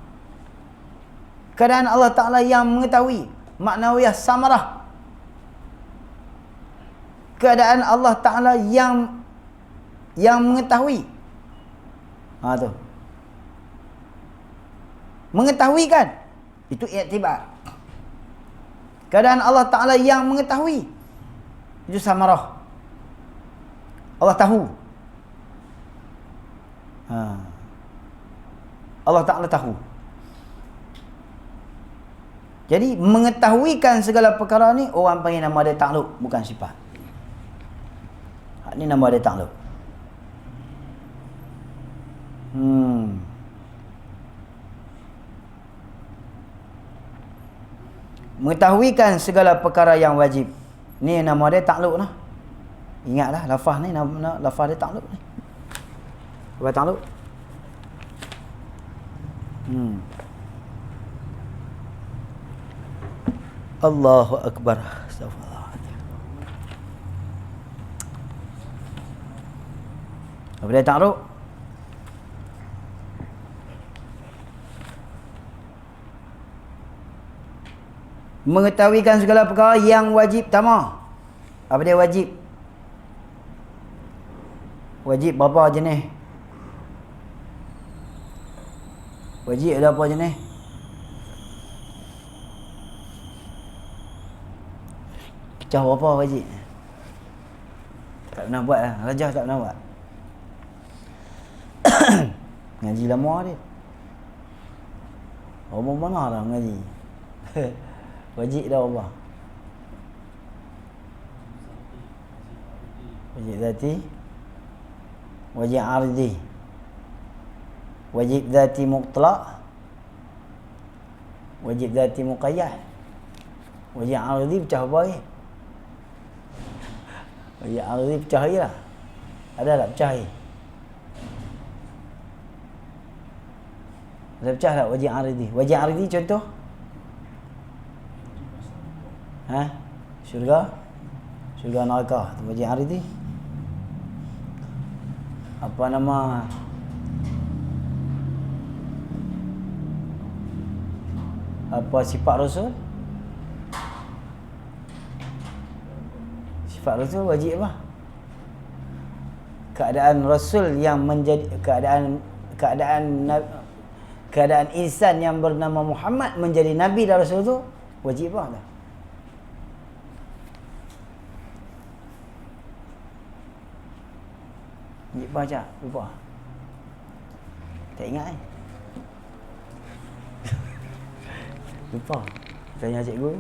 Keadaan Allah Ta'ala yang mengetahui maknawiyah samarah. Keadaan Allah Ta'ala yang mengetahui. Tu. Mengetahui kan? Itu iktibar. Keadaan Allah Ta'ala yang mengetahui itu samarah. Allah tahu. Allah Ta'ala tahu. Jadi mengetahuikan segala perkara ni orang panggil nama dia takluk, bukan sifat. Ni nama dia takluk. Mengetahuikan segala perkara yang wajib. Ni nama dia takluk lah. Ingatlah lafaz ni, nama lafaz dia takluk ni. Apa takluk? Allahu Akbar. Astagfirullahaladzim. Apa dia takluk? Mengetahuikan segala perkara yang wajib. Tama. Apa dia wajib? Wajib berapa jenis? Wajib ada apa jenis? Pecah berapa wajib? Tak pernah buat lah. Rajah tak pernah buat. Ngaji lama dia. Orang mana lah ngaji? Wajib dah apa? Wajib zati, wajib ardi, wajib zati mutlak, wajib zati muqayyad, wajib ardi pecah apa lagi? Wajib ardi pecah lagi lah. Ada tak pecah lagi? Ada pecah tak wajib ardi? Wajib ardi contoh? Syurga? Syurga neraka tu wajib ardi. Apa nama? Apa sifat Rasul? Sifat Rasul wajib apa? Keadaan Rasul yang menjadi keadaan insan yang bernama Muhammad menjadi Nabi dan Rasul tu wajib apa tak? Wajib apa Cak? Lupa. Tak ingat kan? Lupa. Tanya cikgu.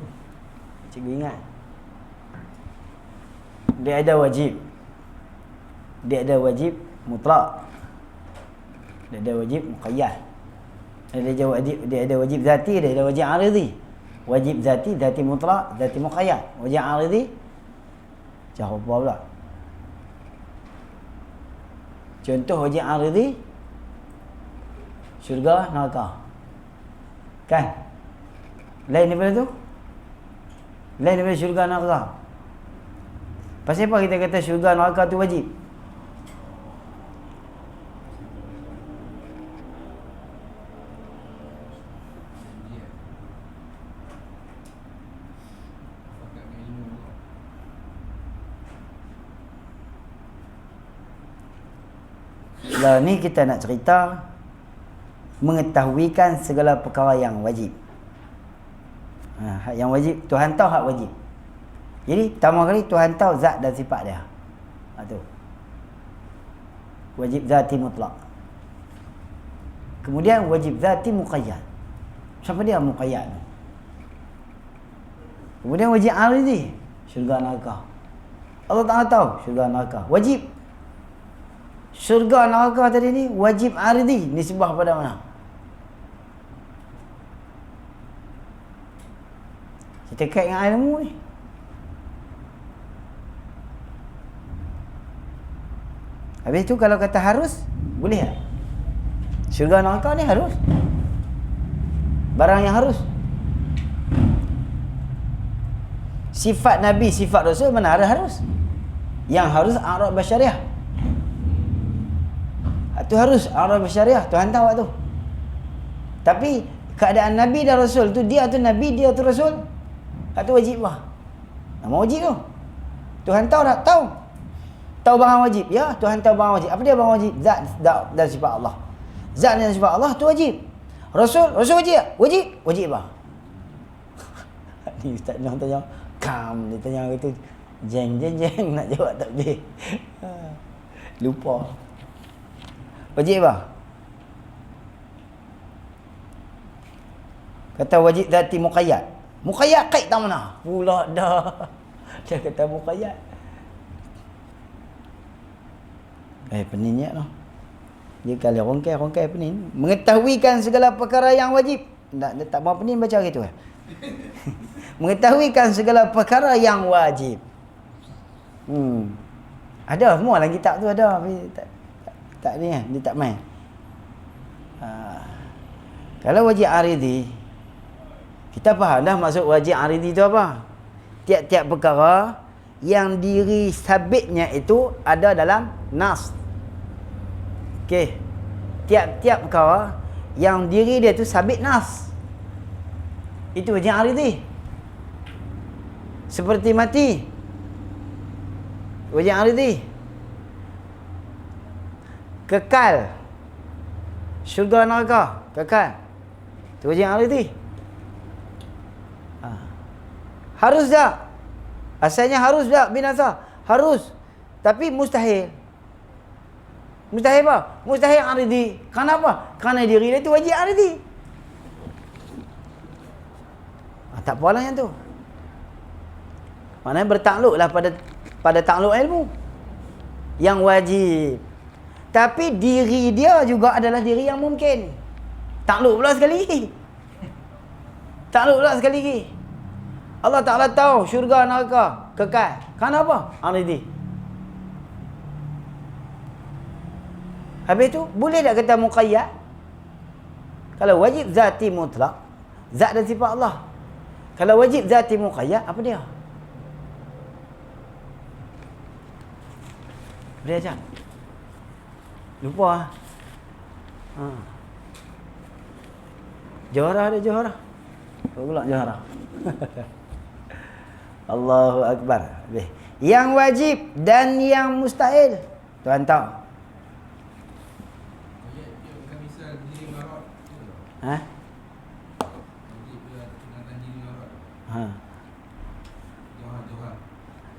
Cikgu ingat. Dia ada wajib. Dia ada wajib mutlak. Dia ada wajib muqayyad. Dia ada wajib zati, dia ada wajib aridhi. Wajib zati, zati mutlak, zati muqayyad. Wajib aridhi jawab apa pula? Contoh wajib aridhi syurga, neraka. Kan? Lain daripada tu? Lain daripada syurga, neraka. Pasal apa kita kata syurga, neraka tu wajib? Lah ni kita nak cerita mengetahuikan segala perkara yang wajib. Hak yang wajib Tuhan tahu hak wajib. Jadi pertama kali Tuhan tahu zat dan sifat dia. Tu. Wajib zati mutlak. Kemudian wajib zati muqayyad. Siapa dia muqayyad? Kemudian wajib aridhi, syurga neraka. Allah Taala tahu syurga neraka. Wajib syurga neraka tadi ni wajib aridhi, nisbah pada mana? Kita kait dengan ilmu ni. Habis tu kalau kata harus, boleh tak? Syurga neraka ni harus. Barang yang harus. Sifat Nabi, sifat Rasul mana ada harus? Yang harus a'rad basyariah. Itu harus a'rad basyariah, Tuhan tahu tu. Tapi keadaan Nabi dan Rasul tu, dia tu Nabi, dia tu Rasul. Itu wajib lah. Nama wajib tu. Tuhan tahu tak? Tahu. Tahu barang wajib. Ya, Tuhan tahu barang wajib. Apa dia barang wajib? Zat dan sifat Allah. Zat dan sifat Allah tu wajib. Rasul wajib tak? Wajib. Wajib lah. Ni Ustaz Noh tanya, dia tanya gitu. Jeng nak jawab tak boleh. Lupa. Wajib lah. Kata wajib zati muqayyad. Muqayyad kait tak mana? Pula dah. Dia kata muqayyad. Peninnya noh. Dia kalau rongkai penin. Mengetahuikan segala perkara yang wajib. Tak mau penin baca gitu. Mengetahuikan segala perkara yang wajib. Ada semua lagi kitab tu ada. Tak ni dia tak main. Kalau wajib aridhi, kita faham dah maksud wajib aridhi tu apa? Tiap-tiap perkara yang diri sabitnya itu ada dalam nas. Okey. Tiap-tiap perkara yang diri dia tu sabit nas. Itu wajib aridhi. Seperti mati. Wajib aridhi. Kekal. Syurga neraka, kekal. Itu wajib aridhi. Harus tak? Asalnya harus tak binasa? Harus. Tapi mustahil. Mustahil apa? Mustahil aridhi. Kenapa? Kerana diri dia tu wajib aridhi. Tak apalah yang tu. Maknanya bertakluklah pada takluk ilmu. Yang wajib. Tapi diri dia juga adalah diri yang mungkin. Takluk pula sekali lagi. Takluk pula sekali lagi. Allah Ta'ala tahu syurga neraka kekal. Kenapa? Aridhi. Habis tu boleh tak kata muqayyad? Kalau wajib zati mutlak, zat dan sifat Allah. Kalau wajib zati muqayyad, apa dia? Dia aja. Lupa. Johara ada johara. Kau pula johara. Allahu Akbar. Yang wajib dan yang mustahil. Tuan tahu. Ayat dia bukan misal diri marot. Ha? Wajib dia tunatan diri marot. Ha. Doha.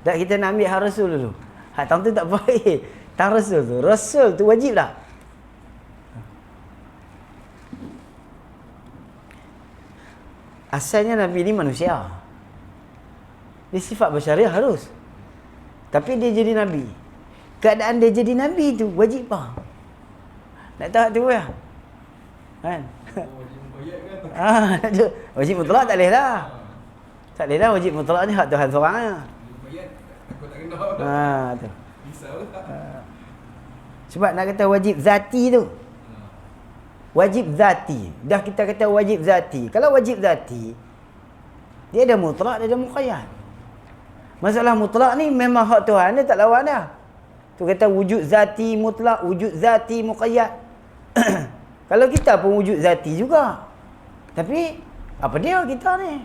Tak, kita nak ambil hak Rasul dulu. Hak tang tu tak baik. Tang Rasul tu. Rasul tu wajib tak? Asalnya Nabi ni manusia. Dia sifat bersyariah harus. Tapi dia jadi Nabi. Keadaan dia jadi Nabi tu wajib apa? Nak tahu tu ya? Kan? Wajib muqayyad kan? Wajib mutlak tak boleh lah. Tak boleh lah wajib mutlak ni hak Tuhan seorang lah. Muqayyad takut tak kena. Tu. Risau lah. Sebab nak kata wajib zati tu. Wajib zati. Dah kita kata wajib zati. Kalau wajib zati, dia ada mutlak, dia ada muqayyad. Masalah mutlak ni memang hak Tuhan dia tak lawan dah. Tu kata wujud zati mutlak, wujud zati muqayyad. Kalau kita pun wujud zati juga. Tapi apa dia kita ni?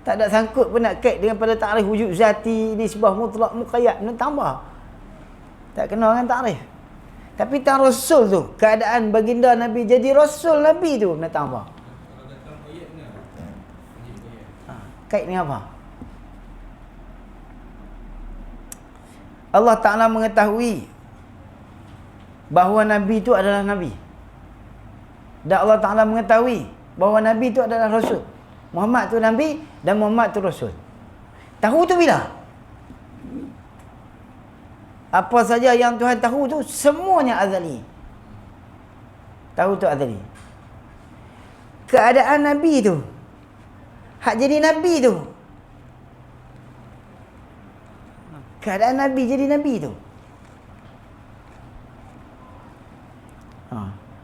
Tak ada sangkut pun nak kait dengan pada takrif wujud zati ni sebab mutlak muqayyad, nak tambah. Tak kena dengan takrif. Tapi tang Rasul tu, keadaan baginda Nabi jadi Rasul Nabi tu nak tambah. Kalau datang muqayyad ni. Wajib muqayyad. Kait dengan apa? Allah Ta'ala mengetahui bahawa Nabi itu adalah Nabi. Dan Allah Ta'ala mengetahui bahawa Nabi itu adalah Rasul. Muhammad tu Nabi dan Muhammad tu Rasul. Tahu tu bila? Apa saja yang Tuhan tahu tu semuanya azali. Tahu tu azali. Keadaan Nabi tu, hak jadi Nabi tu, keadaan Nabi jadi Nabi tu.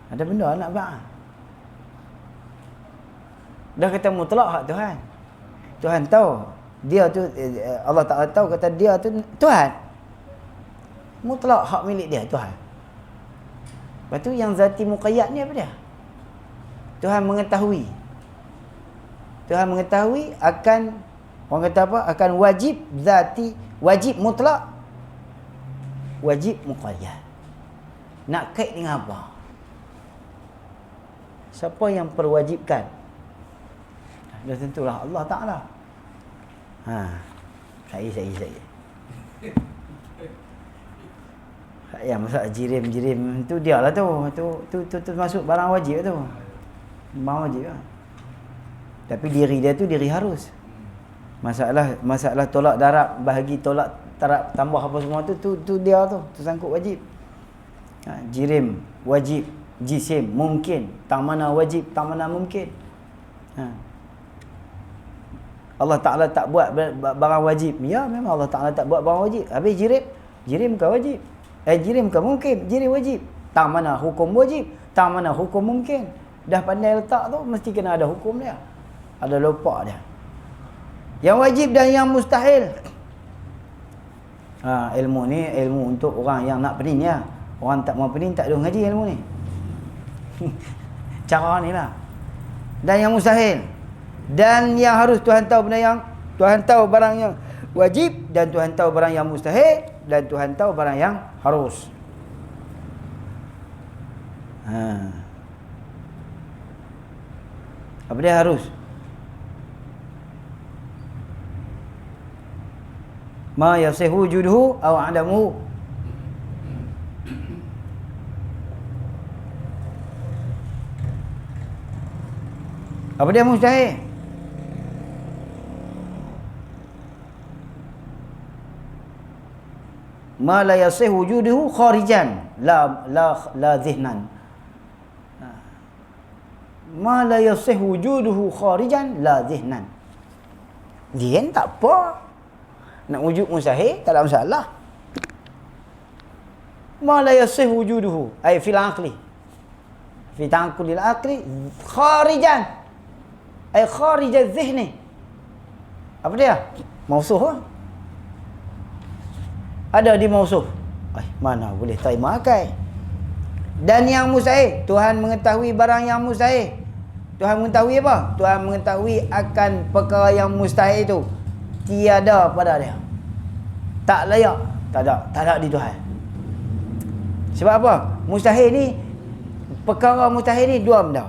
Ada benda nak buat. Dah kata mutlak hak Tuhan. Tuhan tahu. Dia tu, Allah Ta'ala tahu kata dia tu Tuhan. Mutlak hak milik dia, Tuhan. Lepas tu yang zati muqayyad ni apa dia? Tuhan mengetahui. Tuhan mengetahui akan, orang kata apa? Akan wajib zati, wajib mutlak, wajib muqayyad. Nak kait dengan apa? Siapa yang perwajibkan? Dah tentulah Allah Ta'ala. Saya. Yang masak jirim tu dia lah tu. Tu masuk barang wajib tu. Barang wajib lah. Tapi diri dia tu diri harus. Masalah tolak darab, bahagi tolak tarab tambah apa semua tu dia tu sangkut wajib. Jirim wajib, jisim mungkin, tang mana wajib, tang mana mungkin. Allah Ta'ala tak buat barang wajib. Ya, memang Allah Ta'ala tak buat barang wajib. Habis jirim bukan wajib. Jirim bukan mungkin, jirim wajib. Tang mana hukum wajib, tang mana hukum mungkin. Dah pandai letak tu mesti kena ada hukum dia. Ada lupa dia. Yang wajib dan yang mustahil. Ilmu ni ilmu untuk orang yang nak pening ya. Orang tak mau pening tak ada ngaji ilmu ni. Cara ni lah. Dan yang mustahil. Dan yang harus Tuhan tahu benda yang Tuhan tahu barang yang wajib, dan Tuhan tahu barang yang mustahil, dan Tuhan tahu barang yang harus. Apa dia harus? Ma yasihu wujuduhu aw adamuhu. Apa dia mustahil? Ma la yasih wujuduhu kharijan la zihnan. Ma la yasih wujuduhu kharijan la zihnan. Zihn tak apa. Nak wujud mustahil tak ada masalah. Ma la yasih wujuduhu ay fil aqli. Fi ta'aqqulil aqli kharijan ay kharij az-zihni. Apa dia? Mausuh lah. Ada di mausuh. Mana boleh terima akal. Dan yang mustahil, Tuhan mengetahui barang yang mustahil. Tuhan mengetahui apa? Tuhan mengetahui akan perkara yang mustahil itu tiada pada dia. tak layak, tak ada di Tuhan. Sebab apa? Mustahil ni, perkara mustahil ni dua benda.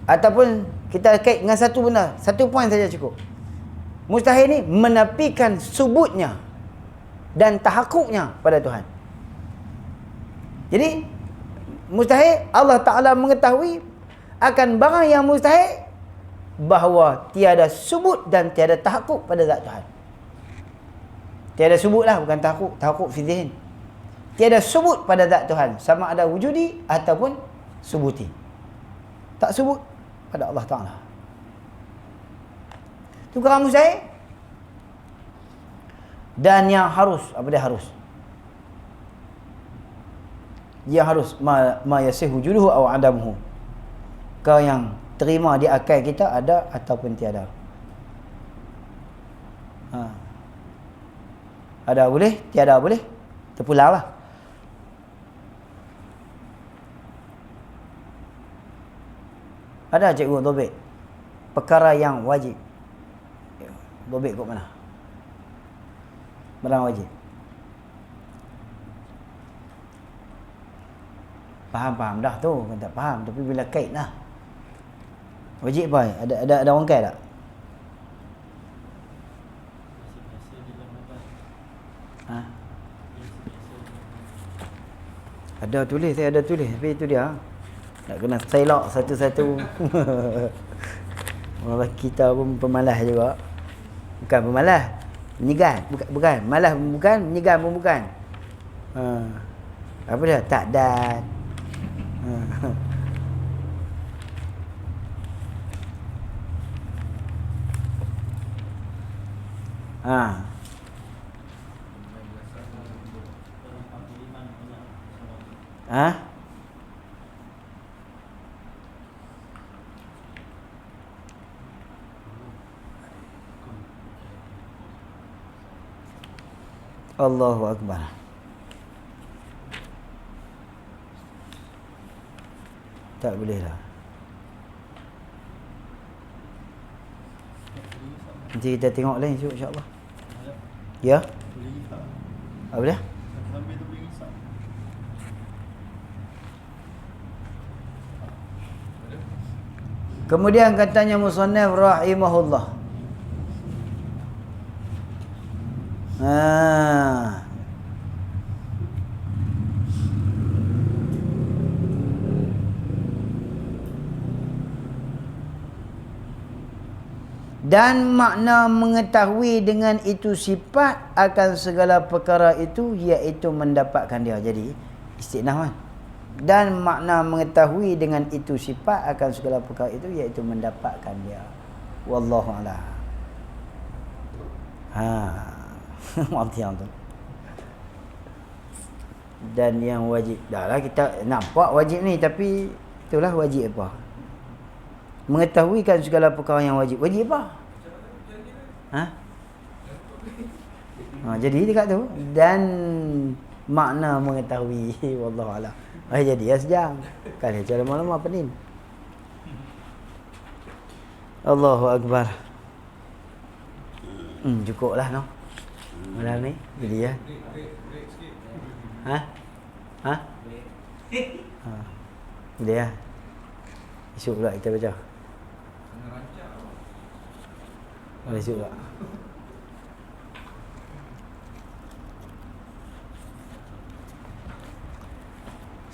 Ataupun kita kait dengan satu benda, satu poin saja cukup. Mustahil ni menafikan subutnya dan tahakkuknya pada Tuhan. Jadi mustahil, Allah Ta'ala mengetahui akan barang yang mustahil bahawa tiada subut dan tiada tahakkuk pada zat Tuhan. Tiada subut lah, bukan tahakkuk. Tahakkuk fi dhihn. Tiada subut pada zat Tuhan, sama ada wujudi ataupun subuti. Tak subut pada Allah Ta'ala. Itu perkara mustahil. Dan yang harus, apa dia harus? Dia harus ma yasihu wujuduhu aw adamuhu. Kau yang terima di akal kita ada ataupun tiada. Ada boleh, tiada boleh, terpulang lah. Ada cikgu dobek perkara yang wajib. Dobek kat mana? Barang wajib. Faham dah tu, kan tak faham, tapi bila kait lah. Wajib apa? Ada orang kait tak? Ha? Ada tulis, saya ada tulis, tapi itu dia. Nak kena selok satu-satu. Orang kita pun pemalas juga. Bukan pemalas, menyegan. Bukan. Malas bukan, menyegan pun bukan. Apa dia? Tak dan. Allahu Akbar. Tak boleh lah. Nanti kita tengok lain esok insya-Allah. Ya? Apa dia? Kemudian katanya musannaf rahimahullah. Dan makna mengetahui dengan itu sifat akan segala perkara itu, iaitu mendapatkan dia. Jadi istinaf kan? Dan makna mengetahui dengan itu sifat akan segala perkara itu, iaitu mendapatkan dia. Wallahu a'lam. Mati yang tu. Dan yang wajib, dah lah kita nampak wajib ni, tapi itulah wajib apa? Mengetahuikan segala perkara yang wajib. Wajib apa? Jadi dekat tu. Dan makna mengetahui. Wallahu a'lam. Jadi ya sejam. Kali cara malam apa ni? Allahu Akbar. Cukuplah no. Malam ni. Jadi ya. Boleh ya. Esok pula kita baca. Boleh esok pula.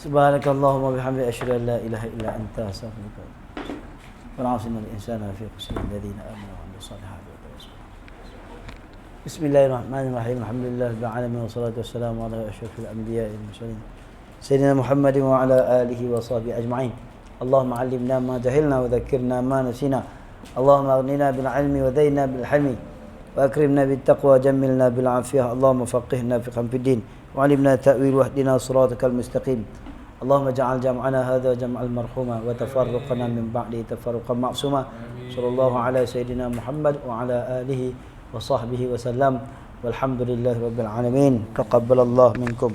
Subhanakallahumma bihamdika asyhadu an la ilaha illa anta astaghfiruka wa atubu ilaik. Insana fi qusri alladhina amanu wa amilus salihati wa tawassaw. Bismillahirrahmanirrahim. Alhamdulillahirabbil alamin wassalatu wassalamu ala asyrafil anbiya'i wal mursalin sayyidina Muhammadin wa ala alihi wa sahbihi ajma'in. Allahumma 'allimna ma jahilna wa dhakkirna ma nasina. Allahumma aghnina bil 'ilmi wa zayyinna bil hilmi wa akrimna bit taqwa jammilna bil 'afiyah. Allahumma faqihna fiqhan fid din wa 'allimna ta'wil wahdina siratal mustaqim. اللهم اجعل جمعنا هذا جمعا مرحوما وتفرقنا من بعده تفرقا معصوما. صلى الله على سيدنا محمد وعلى آله وصحبه وسلم والحمد لله رب العالمين. تقبل الله منكم.